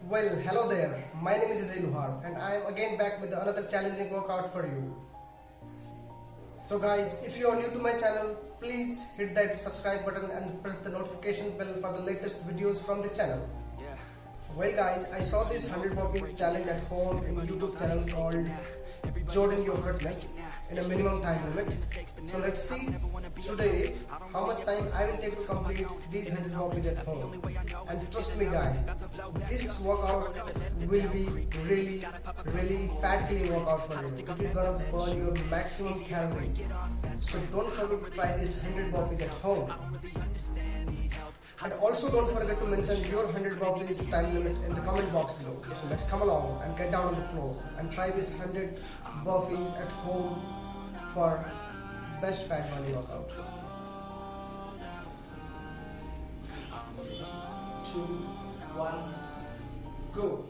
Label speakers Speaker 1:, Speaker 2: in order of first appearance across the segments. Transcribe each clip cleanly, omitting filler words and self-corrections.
Speaker 1: Well, hello there. My name is Yeoh and I am again back with another challenging workout for you. So guys, if you are new to my channel, please hit that subscribe button and press the notification bell for the latest videos from this channel. Well guys, I saw this 100 burpees challenge at home in YouTube channel called Yeoh Fitness in a minimum time limit. So let's see today how much time I will take to complete these 100 burpees at home. And trust me guys, this workout will be really fat killing workout for you. It is gonna burn your maximum calories. So don't forget to try this 100 burpees at home. And also don't forget to mention your 100 burpees time limit in the comment box below. So let's come along and get down on the floor and try this 100 burpees at home for best fat burning workout. 2, 1, go!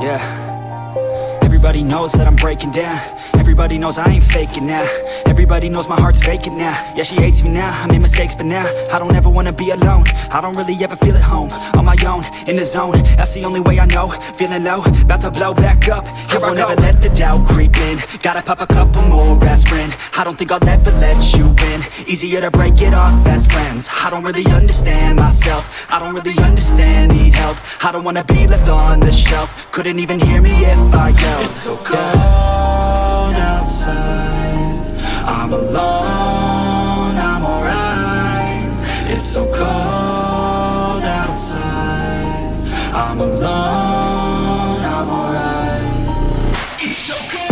Speaker 2: Yeah, everybody knows that I'm breaking down. Everybody knows I ain't faking now. Everybody knows my heart's vacant now. Yeah, she hates me now, I made mistakes but now I don't ever wanna be alone. I don't really ever feel at home. On my own, in the zone, that's the only way I know. Feeling low, about to blow back up. Here I won't ever let the doubt creep in. Gotta pop a couple more aspirin. I don't think I'll ever let you in. Easier to break it off as friends. I don't really understand myself. I don't really understand, need help. I don't wanna be left on the shelf. Couldn't even hear me if I yelled. It's so cold outside, I'm alone, I'm alright. It's so cold outside, I'm alone, I'm alright. It's so cold.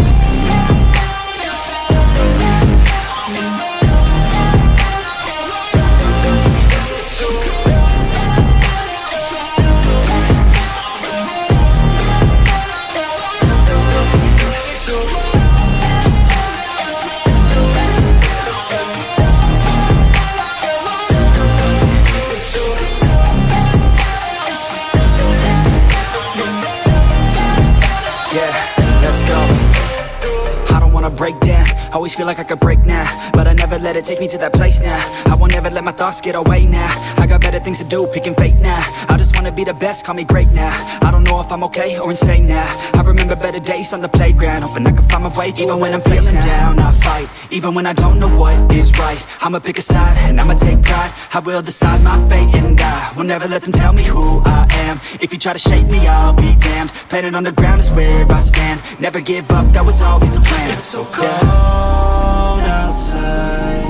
Speaker 2: Break down, always feel like I could break now, but I never let it take me to that place now. I won't ever let my thoughts get away now. I got better things to do, picking fate now. I just wanna be the best, call me great now. I don't know if I'm okay or insane now. I remember better days on the playground, hoping I can find my way. Even when I'm feeling down, I fight. Even when I don't know what is right, I'ma pick a side and I'ma take pride. I will decide my fate and I will never let them tell me who I am. If you try to shake me, I'll be damned. Planet on the ground is where I stand. Never give up, that was always the plan. It's so cold outside,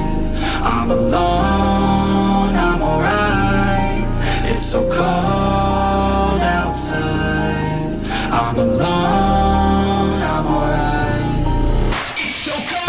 Speaker 2: I'm alone, I'm alright. It's so cold outside, I'm alone, I'm alright. It's so cold.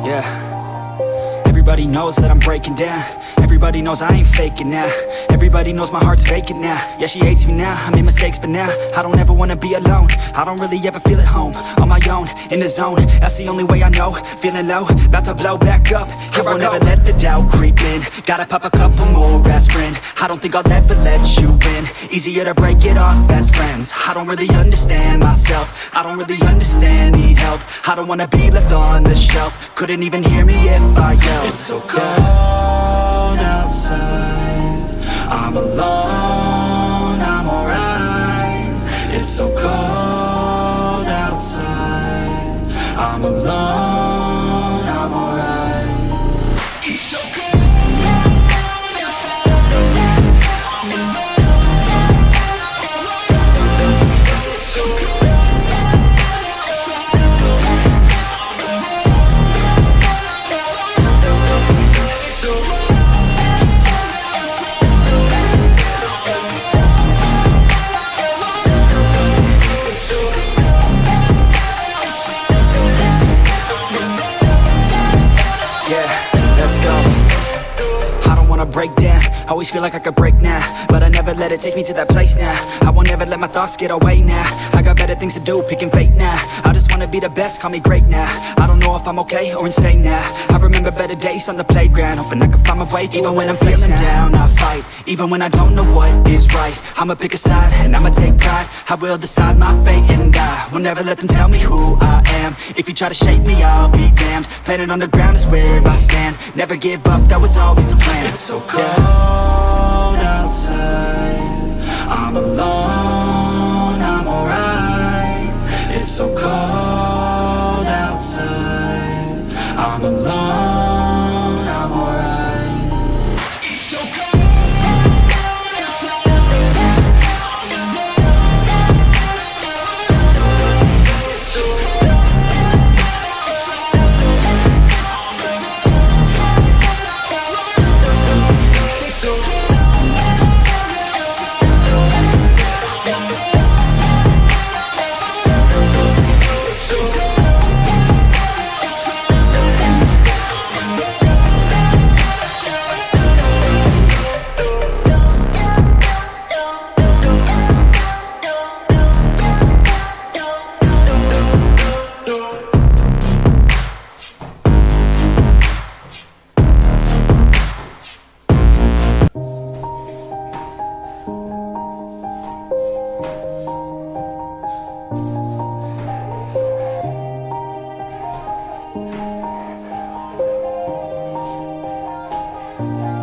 Speaker 2: Yeah, everybody knows that I'm breaking down. Everybody knows I ain't faking now. Everybody knows my heart's vacant now. Yeah, she hates me now, I made mistakes but now I don't ever wanna be alone. I don't really ever feel at home. On my own, in the zone, that's the only way I know. Feeling low, about to blow back up. Here I won't ever let the doubt creep in. Gotta pop a couple more aspirin. I don't think I'll ever let you in. Easier to break it off as friends. I don't really understand myself. I don't really understand, need help. I don't wanna be left on the shelf. Couldn't even hear me if I yelled. It's so cold outside, I'm alone, I'm alright. It's so cold outside, I'm alone, I'm alright. It's so cold. Break down, always feel like I could break now, but I never let it take me to that place now. I won't ever let my thoughts get away now. I got better things to do, picking fate now. I just wanna be the best, call me great now. I don't know if I'm okay or insane now. I remember better days on the playground, hoping I can find my way even when I'm feeling down. I fight, even when I don't know what is right. I'ma pick a side, and I'ma take pride. I will decide my fate, and I will never let them tell me who I am. If you try to shake me, I'll be damned. Planet on the ground is where I stand. Never give up, that was always the plan. It's so cold outside, I'm alone, I'm alright. It's so cold outside, I'm alone, I'm alright. It's so cold.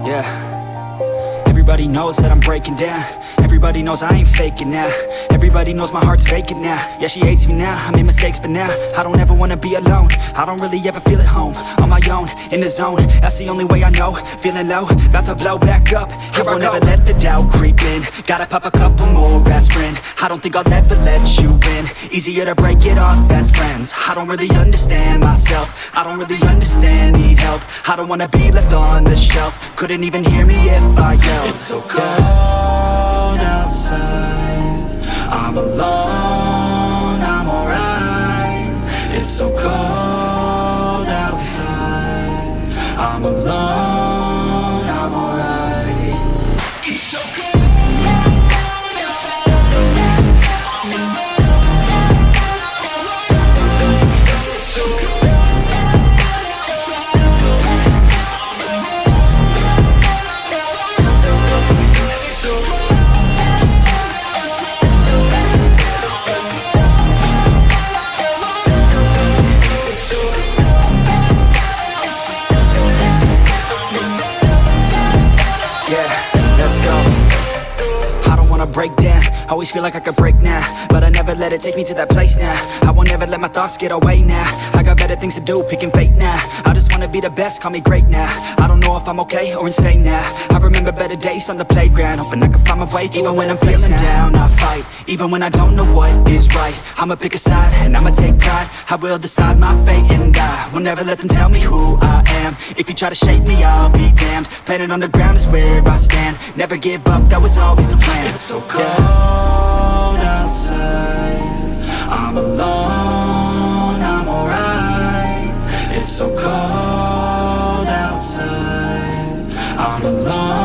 Speaker 2: Yeah. Everybody knows that I'm breaking down. Everybody knows I ain't faking now. Everybody knows my heart's vacant now. Yeah, she hates me now, I made mistakes but now I don't ever wanna be alone. I don't really ever feel at home. On my own, in the zone, that's the only way I know. Feeling low, about to blow back up. Here I won't ever let the doubt creep in. Gotta pop a couple more aspirin. I don't think I'll ever let you in. Easier to break it off best friends. I don't really understand myself. I don't really understand, need help. I don't wanna be left on the shelf. Couldn't even hear me if I yelled. It's so cold outside, I'm alone, I'm alright. It's so cold outside, I'm alone, I'm alright. It's so cold. Break down, always feel like I could break now, but I never let it take me to that place now. I won't ever let my thoughts get away now. I got better things to do, picking fate now. I just wanna be the best, call me great now. I don't know if I'm okay or insane now. I remember better days on the playground, hoping I can find my way even when I'm feeling down. I fight, even when I don't know what is right. I'ma pick a side, and I'ma take pride. I will decide my fate, and I will never let them tell me who I am. If you try to shake me, I'll be damned. Planet on the ground is where I stand. Never give up, that was always the plan. It's so cold outside, I'm alone, I'm alright. It's so cold outside, I'm alone.